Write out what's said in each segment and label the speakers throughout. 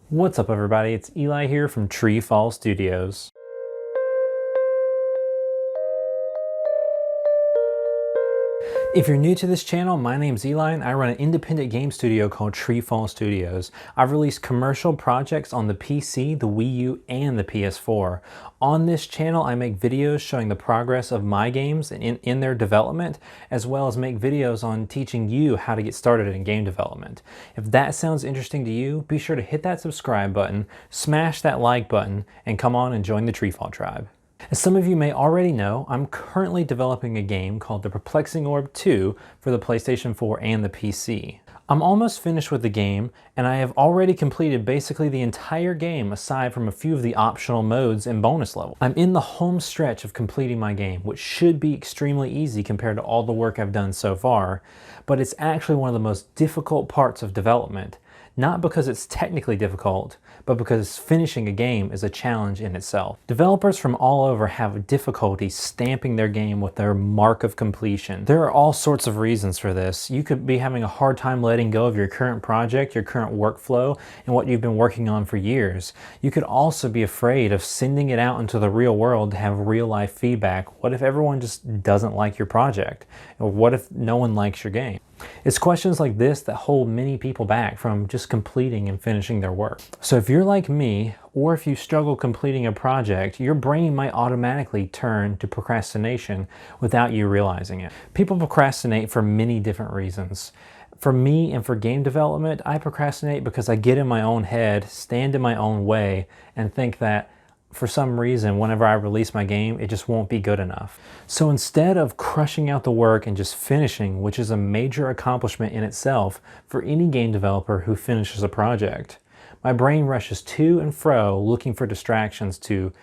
Speaker 1: What's up everybody, it's Eli here from TreeFall Studios. If you're new to this channel, my name's Eli and I run an independent game studio called TreeFall Studios. I've released commercial projects on the PC, the Wii U, and the PS4. On this channel, I make videos showing the progress of my games in their development, as well as make videos on teaching you how to get started in game development. If that sounds interesting to you, be sure to hit that subscribe button, smash that like button, and come on and join the TreeFall tribe. As some of you may already know, I'm currently developing a game called The Perplexing Orb 2 for the PlayStation 4 and the PC. I'm almost finished with the game, and I have already completed basically the entire game aside from a few of the optional modes and bonus levels. I'm in the home stretch of completing my game, which should be extremely easy compared to all the work I've done so far, but it's actually one of the most difficult parts of development. Not because it's technically difficult, but because finishing a game is a challenge in itself. Developers from all over have difficulty stamping their game with their mark of completion. There are all sorts of reasons for this. You could be having a hard time letting go of your current project, your current workflow, and what you've been working on for years. You could also be afraid of sending it out into the real world to have real life feedback. What if everyone just doesn't like your project? Or what if no one likes your game? It's questions like this that hold many people back from just completing and finishing their work. So if you're like me, or if you struggle completing a project, your brain might automatically turn to procrastination without you realizing it. People procrastinate for many different reasons. For me and for game development, I procrastinate because I get in my own head, stand in my own way, and think that for some reason, whenever I release my game, it just won't be good enough. So instead of crushing out the work and just finishing, which is a major accomplishment in itself for any game developer who finishes a project, my brain rushes to and fro looking for distractions to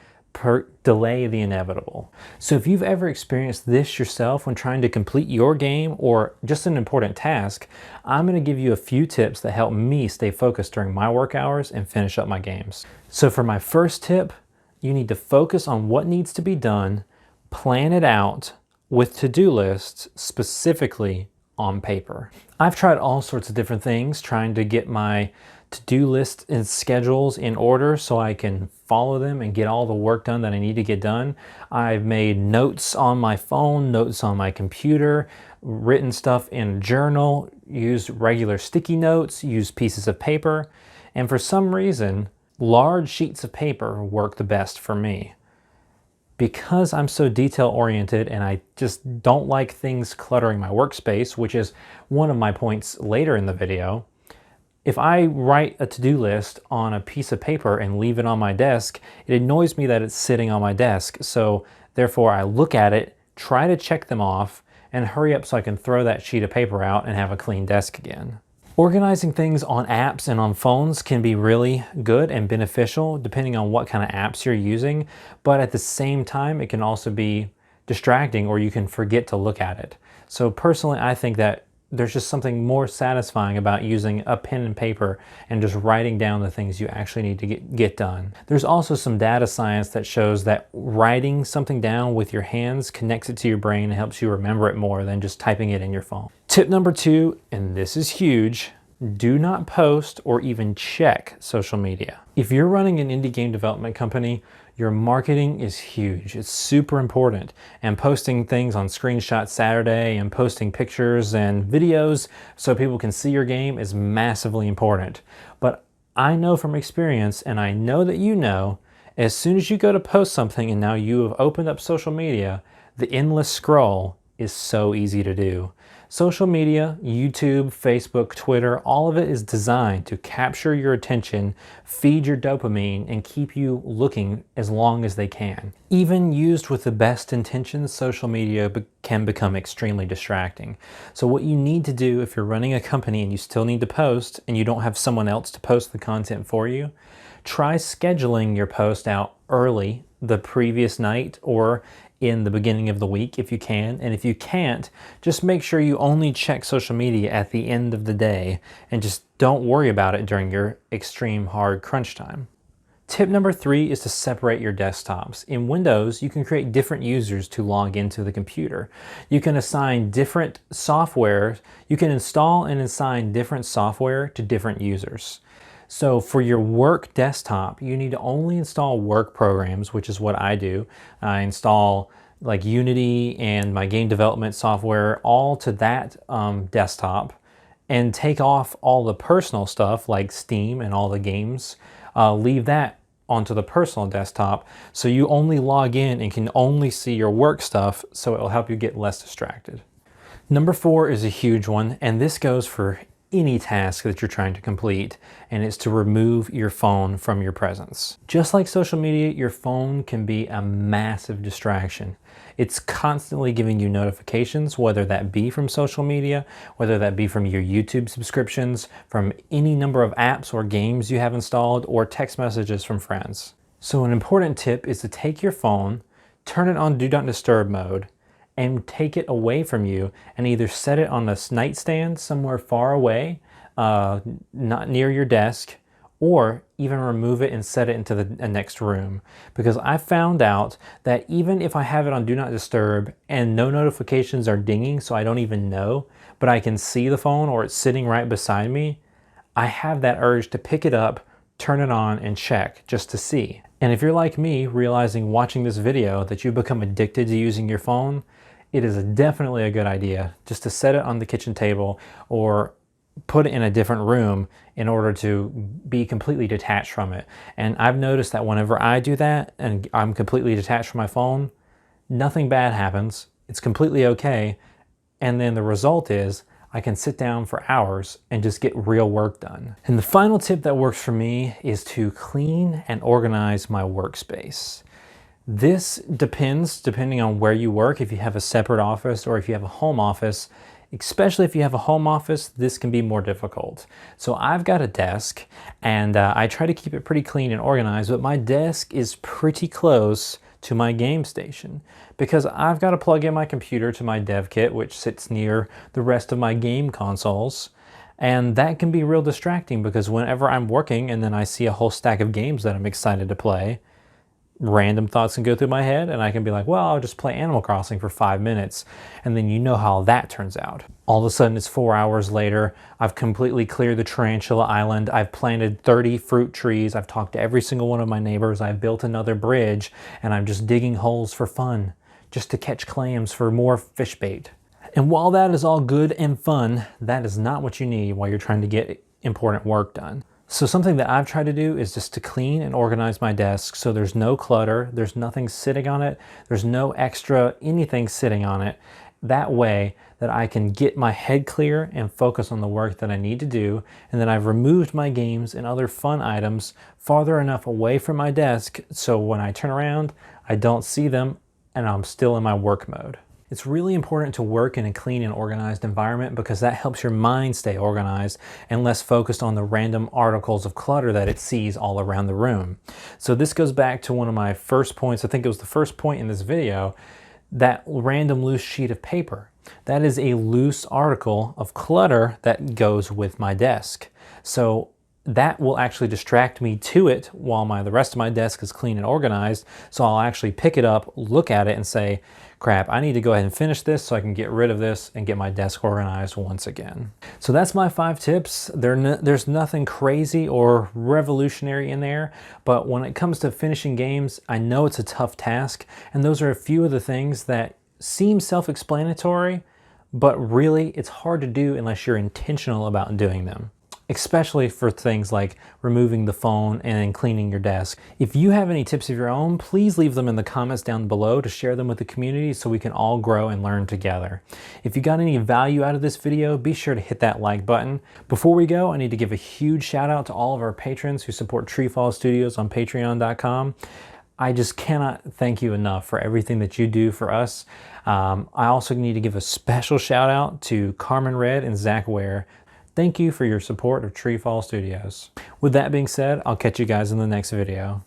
Speaker 1: delay the inevitable. So if you've ever experienced this yourself when trying to complete your game or just an important task, I'm going to give you a few tips that help me stay focused during my work hours and finish up my games. So for my first tip, you need to focus on what needs to be done, plan it out with to-do lists specifically on paper. I've tried all sorts of different things trying to get my to-do list and schedules in order so I can follow them and get all the work done that I need to get done. I've made notes on my phone, notes on my computer, written stuff in a journal, used regular sticky notes, used pieces of paper, and for some reason, large sheets of paper work the best for me. Because I'm so detail oriented and I just don't like things cluttering my workspace, which is one of my points later in the video, if I write a to-do list on a piece of paper and leave it on my desk, it annoys me that it's sitting on my desk. So therefore I look at it, try to check them off, and hurry up so I can throw that sheet of paper out and have a clean desk again. Organizing things on apps and on phones can be really good and beneficial depending on what kind of apps you're using, but at the same time it can also be distracting or you can forget to look at it. So personally, I think that there's just something more satisfying about using a pen and paper and just writing down the things you actually need to get done. There's also some data science that shows that writing something down with your hands connects it to your brain and helps you remember it more than just typing it in your phone. Tip number 2, and this is huge, do not post or even check social media. If you're running an indie game development company, your marketing is huge. It's super important. And posting things on Screenshot Saturday and posting pictures and videos so people can see your game is massively important. But I know from experience, and I know that you know, as soon as you go to post something and now you have opened up social media, the endless scroll is so easy to do. Social media, YouTube, Facebook, Twitter, all of it is designed to capture your attention, feed your dopamine, and keep you looking as long as they can. Even used with the best intentions, social media can become extremely distracting. So what you need to do if you're running a company and you still need to post and you don't have someone else to post the content for you, try scheduling your post out early the previous night or in the beginning of the week if you can, and if you can't, just make sure you only check social media at the end of the day and just don't worry about it during your extreme hard crunch time. Tip number 3 is to separate your desktops. In Windows, you can create different users to log into the computer. You can assign different software, you can install and assign different software to different users. So for your work desktop, you need to only install work programs, which is what I do. I install like Unity and my game development software all to that desktop, and take off all the personal stuff like Steam and all the games. Leave that onto the personal desktop, so you only log in and can only see your work stuff, so it'll help you get less distracted. Number 4 is a huge one, and this goes for any task that you're trying to complete, and it's to remove your phone from your presence. Just like social media, your phone can be a massive distraction. It's constantly giving you notifications, whether that be from social media, whether that be from your YouTube subscriptions, from any number of apps or games you have installed, or text messages from friends. So an important tip is to take your phone, turn it on Do Not Disturb mode, and take it away from you and either set it on a nightstand somewhere far away, not near your desk, or even remove it and set it into the next room. Because I found out that even if I have it on Do Not Disturb and no notifications are dinging, so I don't even know, but I can see the phone or it's sitting right beside me, I have that urge to pick it up, turn it on, and check just to see. And if you're like me, realizing watching this video that you've become addicted to using your phone, it is definitely a good idea just to set it on the kitchen table or put it in a different room in order to be completely detached from it. And I've noticed that whenever I do that and I'm completely detached from my phone, nothing bad happens. It's completely okay. And then the result is I can sit down for hours and just get real work done. And the final tip that works for me is to clean and organize my workspace. This depending on where you work. If you have a separate office or if you have a home office, especially if you have a home office, this can be more difficult. So I've got a desk, and I try to keep it pretty clean and organized, but my desk is pretty close to my game station because I've got to plug in my computer to my dev kit, which sits near the rest of my game consoles. And that can be real distracting because whenever I'm working and then I see a whole stack of games that I'm excited to play, random thoughts can go through my head and I can be like, well, I'll just play Animal Crossing for 5 minutes. And then you know how that turns out. All of a sudden it's 4 hours later. I've completely cleared the Tarantula Island. I've planted 30 fruit trees. I've talked to every single one of my neighbors. I've built another bridge, and I'm just digging holes for fun, just to catch clams for more fish bait. And while that is all good and fun, that is not what you need while you're trying to get important work done. So something that I've tried to do is just to clean and organize my desk so there's no clutter, there's nothing sitting on it, there's no extra anything sitting on it. That way that I can get my head clear and focus on the work that I need to do, and then I've removed my games and other fun items farther enough away from my desk so when I turn around, I don't see them and I'm still in my work mode. It's really important to work in a clean and organized environment because that helps your mind stay organized and less focused on the random articles of clutter that it sees all around the room. So this goes back to one of my first points. I think it was the first point in this video, that random loose sheet of paper. That is a loose article of clutter that goes with my desk. So that will actually distract me to it while the rest of my desk is clean and organized. So I'll actually pick it up, look at it, and say, crap, I need to go ahead and finish this so I can get rid of this and get my desk organized once again. So that's my 5 tips. There's nothing crazy or revolutionary in there, but when it comes to finishing games, I know it's a tough task, and those are a few of the things that seem self-explanatory, but really it's hard to do unless you're intentional about doing them, especially for things like removing the phone and cleaning your desk. If you have any tips of your own, please leave them in the comments down below to share them with the community so we can all grow and learn together. If you got any value out of this video, be sure to hit that like button. Before we go, I need to give a huge shout out to all of our patrons who support TreeFall Studios on patreon.com. I just cannot thank you enough for everything that you do for us. I also need to give a special shout out to Carmen Red and Zach Ware. Thank you for your support of TreeFall Studios. With that being said, I'll catch you guys in the next video.